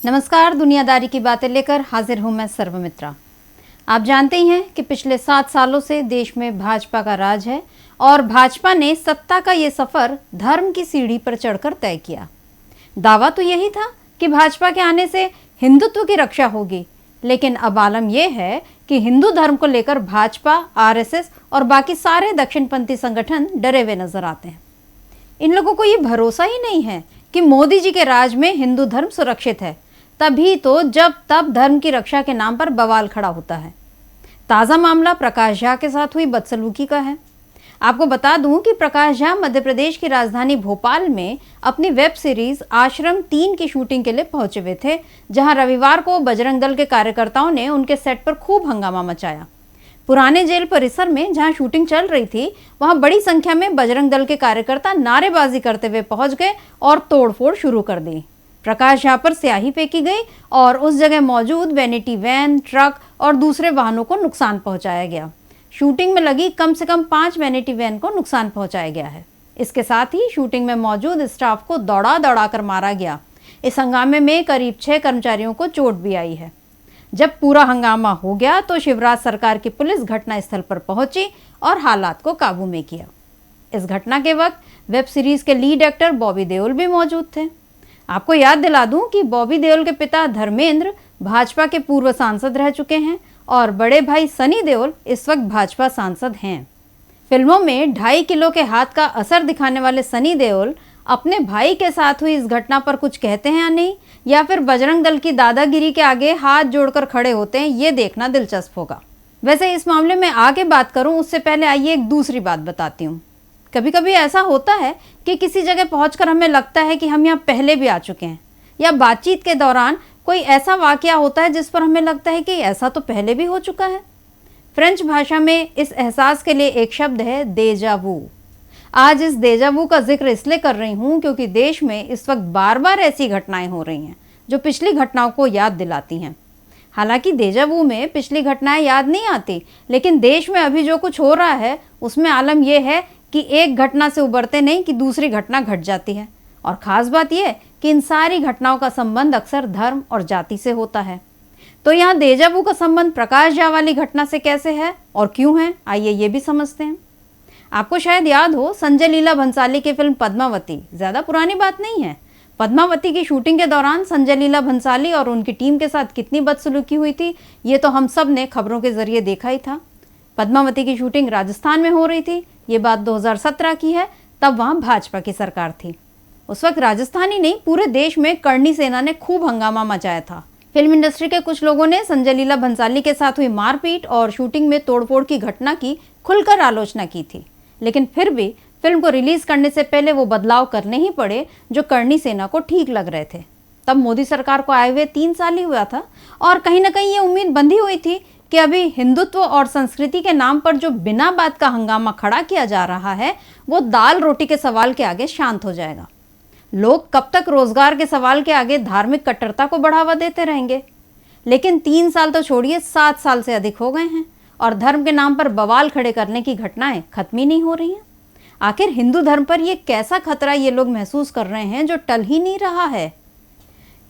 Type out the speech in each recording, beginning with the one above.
नमस्कार, दुनियादारी की बातें लेकर हाजिर हूं मैं सर्वमित्रा। आप जानते ही हैं कि पिछले 7 सालों से देश में भाजपा का राज है और भाजपा ने सत्ता का ये सफर धर्म की सीढ़ी पर चढ़कर तय किया। दावा तो यही था कि भाजपा के आने से हिंदुत्व की रक्षा होगी, लेकिन अब आलम यह है कि हिंदू धर्म को लेकर भाजपा, आरएसएस और बाकी सारे दक्षिणपंथी संगठन डरे हुए नजर आते हैं। इन लोगों को ये भरोसा ही नहीं है कि मोदी जी के राज में हिंदू धर्म सुरक्षित है, तभी तो जब तब धर्म की रक्षा के नाम पर बवाल खड़ा होता है। ताज़ा मामला प्रकाश झा के साथ हुई बदसलूकी का है। आपको बता दूं कि प्रकाश झा मध्य प्रदेश की राजधानी भोपाल में अपनी वेब सीरीज आश्रम 3 की शूटिंग के लिए पहुंचे हुए थे, जहां रविवार को बजरंग दल के कार्यकर्ताओं ने उनके सेट पर खूब हंगामा मचाया। पुराने जेल परिसर में जहां शूटिंग चल रही थी, वहां बड़ी संख्या में बजरंग दल के कार्यकर्ता नारेबाजी करते हुए पहुंच गए और तोड़फोड़ शुरू कर दी। प्रकाश झा पर स्याही फेंकी गई और उस जगह मौजूद वैनिटी वैन, ट्रक और दूसरे वाहनों को नुकसान पहुंचाया गया। शूटिंग में लगी कम से कम 5 वैनिटी वैन को नुकसान पहुंचाया गया है। इसके साथ ही शूटिंग में मौजूद स्टाफ को दौड़ा दौड़ा कर मारा गया। इस हंगामे में करीब 6 कर्मचारियों को चोट भी आई है। जब पूरा हंगामा हो गया तो शिवराज सरकार की पुलिस घटनास्थल पर पहुंची और हालात को काबू में किया। इस घटना के वक्त वेब सीरीज के लीड एक्टर बॉबी देओल भी मौजूद थे। आपको याद दिला दूं कि बॉबी देओल के पिता धर्मेंद्र भाजपा के पूर्व सांसद रह चुके हैं और बड़े भाई सनी देओल इस वक्त भाजपा सांसद हैं। फिल्मों में 2.5 किलो के हाथ का असर दिखाने वाले सनी देओल अपने भाई के साथ हुई इस घटना पर कुछ कहते हैं या नहीं, या फिर बजरंग दल की दादागिरी के आगे हाथ जोड़कर खड़े होते हैं, ये देखना दिलचस्प होगा। वैसे इस मामले में आगे बात करूं उससे पहले आइए एक दूसरी बात बताती हूँ। कभी कभी ऐसा होता है कि किसी जगह पहुंचकर हमें लगता है कि हम यहाँ पहले भी आ चुके हैं, या बातचीत के दौरान कोई ऐसा वाकया होता है जिस पर हमें लगता है कि ऐसा तो पहले भी हो चुका है। फ्रेंच भाषा में इस एहसास के लिए एक शब्द है déjà vu। आज इस déjà vu का जिक्र इसलिए कर रही हूँ क्योंकि देश में इस वक्त बार बार ऐसी घटनाएं हो रही हैं जो पिछली घटनाओं को याद दिलाती हैं। हालांकि déjà vu में पिछली घटनाएं याद नहीं आती, लेकिन देश में अभी जो कुछ हो रहा है उसमें आलम यह है कि एक घटना से उबरते नहीं कि दूसरी घटना घट जाती है। और ख़ास बात यह कि इन सारी घटनाओं का संबंध अक्सर धर्म और जाति से होता है। तो यहाँ déjà vu का संबंध प्रकाश झा वाली घटना से कैसे है और क्यों है, आइए ये भी समझते हैं। आपको शायद याद हो, संजय लीला भंसाली की फिल्म पद्मावती ज़्यादा पुरानी बात नहीं है। पद्मावती की शूटिंग के दौरान संजय लीला भंसाली और उनकी टीम के साथ कितनी बदसलूकी हुई थी, ये तो हम सब ने खबरों के जरिए देखा ही था। पद्मावती की शूटिंग राजस्थान में हो रही थी। ये बात 2017 की है, तब वहाँ भाजपा की सरकार थी। उस वक्त राजस्थान ही नहीं, पूरे देश में करणी सेना ने खूब हंगामा मचाया था। फिल्म इंडस्ट्री के कुछ लोगों ने संजय लीला भंसाली के साथ हुई मारपीट और शूटिंग में तोड़फोड़ की घटना की खुलकर आलोचना की थी, लेकिन फिर भी फिल्म को रिलीज करने से पहले वो बदलाव करने ही पड़े जो करणी सेना को ठीक लग रहे थे। तब मोदी सरकार को आए हुए 3 साल ही हुआ था और कहीं ना कहीं ये उम्मीद बंधी हुई थी कि अभी हिंदुत्व और संस्कृति के नाम पर जो बिना बात का हंगामा खड़ा किया जा रहा है वो दाल रोटी के सवाल के आगे शांत हो जाएगा। लोग कब तक रोजगार के सवाल के आगे धार्मिक कट्टरता को बढ़ावा देते रहेंगे? लेकिन 3 साल तो छोड़िए, 7 साल से अधिक हो गए हैं और धर्म के नाम पर बवाल खड़े करने की घटनाएं खत्म ही नहीं हो रही हैं। आखिर हिंदू धर्म पर ये कैसा खतरा ये लोग महसूस कर रहे हैं जो टल ही नहीं रहा है?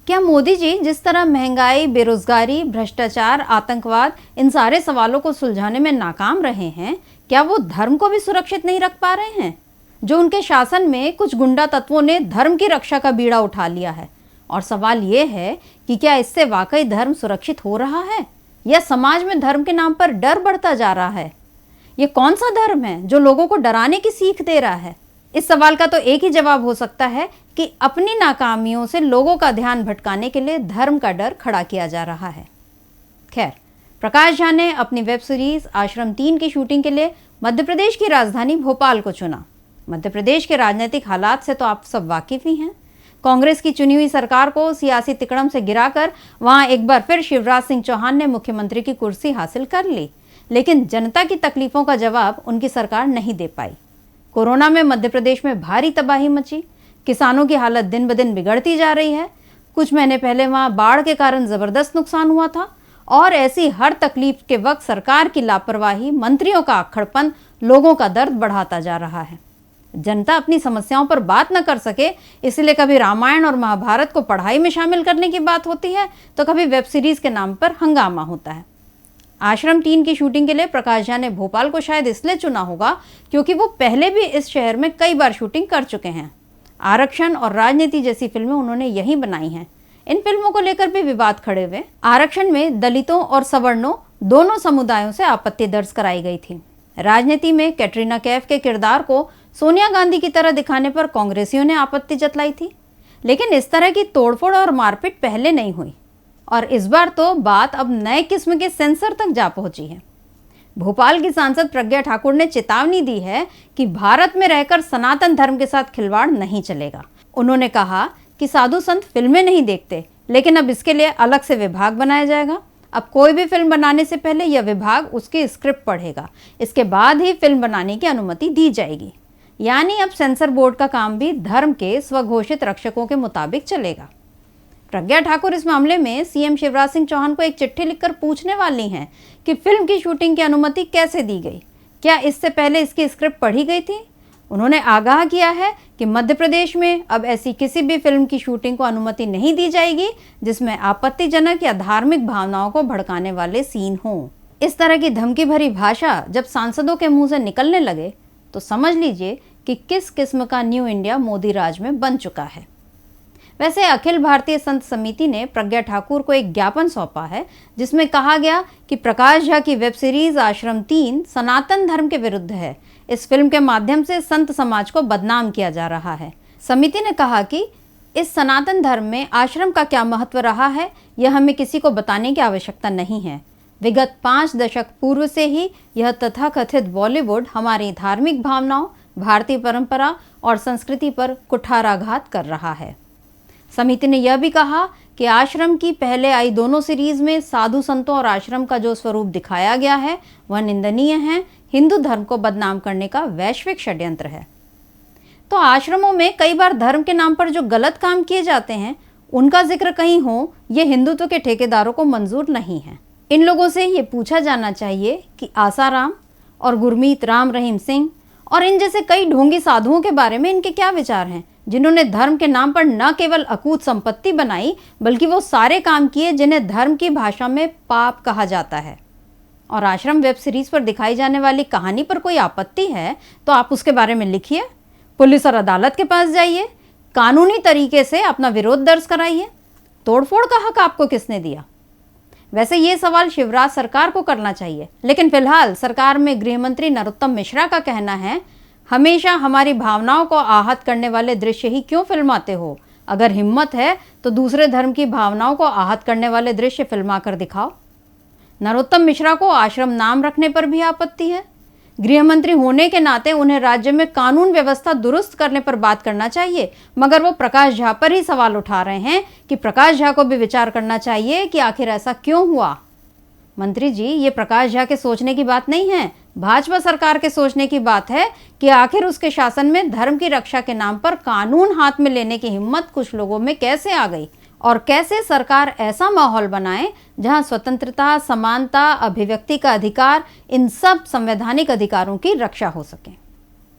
क्या मोदी जी जिस तरह महंगाई, बेरोजगारी, भ्रष्टाचार, आतंकवाद, इन सारे सवालों को सुलझाने में नाकाम रहे हैं, क्या वो धर्म को भी सुरक्षित नहीं रख पा रहे हैं? जो उनके शासन में कुछ गुंडा तत्वों ने धर्म की रक्षा का बीड़ा उठा लिया है। और सवाल ये है कि क्या इससे वाकई धर्म सुरक्षित हो रहा है या समाज में धर्म के नाम पर डर बढ़ता जा रहा है? ये कौन सा धर्म है जो लोगों को डराने की सीख दे रहा है? इस सवाल का तो एक ही जवाब हो सकता है कि अपनी नाकामियों से लोगों का ध्यान भटकाने के लिए धर्म का डर खड़ा किया जा रहा है। खैर, प्रकाश झा ने अपनी वेब सीरीज आश्रम 3 की शूटिंग के लिए मध्य प्रदेश की राजधानी भोपाल को चुना। मध्य प्रदेश के राजनीतिक हालात से तो आप सब वाकिफ ही हैं। कांग्रेस की चुनी हुई सरकार को सियासी तिकड़म से गिराकर वहां एक बार फिर शिवराज सिंह चौहान ने मुख्यमंत्री की कुर्सी हासिल कर ली, लेकिन जनता की तकलीफों का जवाब उनकी सरकार नहीं दे पाई। कोरोना में मध्य प्रदेश में भारी तबाही मची, किसानों की हालत दिन ब दिन बिगड़ती जा रही है। कुछ महीने पहले वहां बाढ़ के कारण जबरदस्त नुकसान हुआ था और ऐसी हर तकलीफ के वक्त सरकार की लापरवाही, मंत्रियों का अक्खड़पन लोगों का दर्द बढ़ाता जा रहा है। जनता अपनी समस्याओं पर बात न कर सके, इसलिए कभी रामायण और महाभारत को पढ़ाई में शामिल करने की बात होती है तो कभी वेब सीरीज के नाम पर हंगामा होता है। आश्रम 3 की शूटिंग के लिए प्रकाश झा ने भोपाल को शायद इसलिए चुना होगा क्योंकि वो पहले भी इस शहर में कई बार शूटिंग कर चुके हैं। आरक्षण और राजनीति जैसी फिल्में उन्होंने यहीं बनाई हैं। इन फिल्मों को लेकर भी विवाद खड़े हुए। आरक्षण में दलितों और सवर्णों दोनों समुदायों से आपत्ति दर्ज कराई गई थी। राजनीति में कैटरीना कैफ के किरदार को सोनिया गांधी की तरह दिखाने पर कांग्रेसियों ने आपत्ति जतलाई थी, लेकिन इस तरह की तोड़फोड़ और मारपीट पहले नहीं हुई और इस बार तो बात अब नए किस्म के सेंसर तक जा पहुंची है। भोपाल की सांसद प्रज्ञा ठाकुर ने चेतावनी दी है कि भारत में रहकर सनातन धर्म के साथ खिलवाड़ नहीं चलेगा। उन्होंने कहा कि साधु संत फिल्में नहीं देखते, लेकिन अब इसके लिए अलग से विभाग बनाया जाएगा। अब कोई भी फिल्म बनाने से पहले यह विभाग उसकी स्क्रिप्ट पढ़ेगा, इसके बाद ही फिल्म बनाने की अनुमति दी जाएगी। यानी अब सेंसर बोर्ड का काम भी धर्म के स्वघोषित रक्षकों के मुताबिक चलेगा। प्रज्ञा ठाकुर इस मामले में सीएम शिवराज सिंह चौहान को एक चिट्ठी लिखकर पूछने वाली हैं कि फिल्म की शूटिंग की अनुमति कैसे दी गई, क्या इससे पहले इसकी स्क्रिप्ट पढ़ी गई थी। उन्होंने आगाह किया है कि मध्य प्रदेश में अब ऐसी किसी भी फिल्म की शूटिंग को अनुमति नहीं दी जाएगी जिसमें आपत्तिजनक या धार्मिक भावनाओं को भड़काने वाले सीन हों। इस तरह की धमकी भरी भाषा जब सांसदों के मुंह से निकलने लगे तो समझ लीजिए कि किस किस्म का न्यू इंडिया मोदी राज में बन चुका है। वैसे अखिल भारतीय संत समिति ने प्रज्ञा ठाकुर को एक ज्ञापन सौंपा है जिसमें कहा गया कि प्रकाश झा की वेब सीरीज आश्रम 3 सनातन धर्म के विरुद्ध है। इस फिल्म के माध्यम से संत समाज को बदनाम किया जा रहा है। समिति ने कहा कि इस सनातन धर्म में आश्रम का क्या महत्व रहा है यह हमें किसी को बताने की आवश्यकता नहीं है। विगत 5 दशक पूर्व से ही यह तथाकथित बॉलीवुड हमारी धार्मिक भावनाओं, भारतीय परंपरा और संस्कृति पर कुठाराघात कर रहा है। समिति ने यह भी कहा कि आश्रम की पहले आई दोनों सीरीज में साधु संतों और आश्रम का जो स्वरूप दिखाया गया है वह निंदनीय है, हिंदू धर्म को बदनाम करने का वैश्विक षड्यंत्र है। तो आश्रमों में कई बार धर्म के नाम पर जो गलत काम किए जाते हैं उनका जिक्र कहीं हो, ये हिंदुत्व के ठेकेदारों को मंजूर नहीं है। इन लोगों से ये पूछा जाना चाहिए कि आसाराम और गुरमीत राम रहीम सिंह और इन जैसे कई ढोंगी साधुओं के बारे में इनके क्या विचार हैं, जिन्होंने धर्म के नाम पर न केवल अकूत संपत्ति बनाई बल्कि वो सारे काम किए जिन्हें धर्म की भाषा में पाप कहा जाता है। और आश्रम वेब सीरीज पर दिखाई जाने वाली कहानी पर कोई आपत्ति है तो आप उसके बारे में लिखिए, पुलिस और अदालत के पास जाइए, कानूनी तरीके से अपना विरोध दर्ज कराइए। तोड़फोड़ का हक आपको किसने दिया? वैसे ये सवाल शिवराज सरकार को करना चाहिए, लेकिन फिलहाल सरकार में गृह मंत्री नरोत्तम मिश्रा का कहना है, हमेशा हमारी भावनाओं को आहत करने वाले दृश्य ही क्यों फिल्माते हो? अगर हिम्मत है तो दूसरे धर्म की भावनाओं को आहत करने वाले दृश्य फिल्मा कर दिखाओ। नरोत्तम मिश्रा को आश्रम नाम रखने पर भी आपत्ति है। गृह मंत्री होने के नाते उन्हें राज्य में कानून व्यवस्था दुरुस्त करने पर बात करना चाहिए, मगर वो प्रकाश झा पर ही सवाल उठा रहे हैं कि प्रकाश झा को भी विचार करना चाहिए कि आखिर ऐसा क्यों हुआ। मंत्री जी, ये प्रकाश झा के सोचने की बात नहीं है, भाजपा सरकार के सोचने की बात है कि आखिर उसके शासन में धर्म की रक्षा के नाम पर कानून हाथ में लेने की हिम्मत कुछ लोगों में कैसे आ गई और कैसे सरकार ऐसा माहौल बनाए जहां स्वतंत्रता, समानता, अभिव्यक्ति का अधिकार, इन सब संवैधानिक अधिकारों की रक्षा हो सके।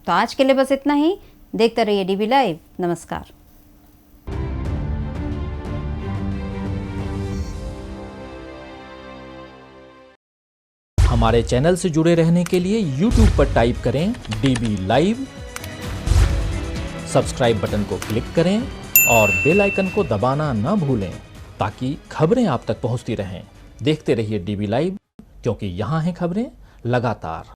तो आज के लिए बस इतना ही। देखते रहिए डीबी लाइव। नमस्कार। हमारे चैनल से जुड़े रहने के लिए YouTube पर टाइप करें DB लाइव, सब्सक्राइब बटन को क्लिक करें और बेल आइकन को दबाना न भूलें ताकि खबरें आप तक पहुंचती रहें। देखते रहिए DB लाइव, क्योंकि यहाँ हैं खबरें लगातार।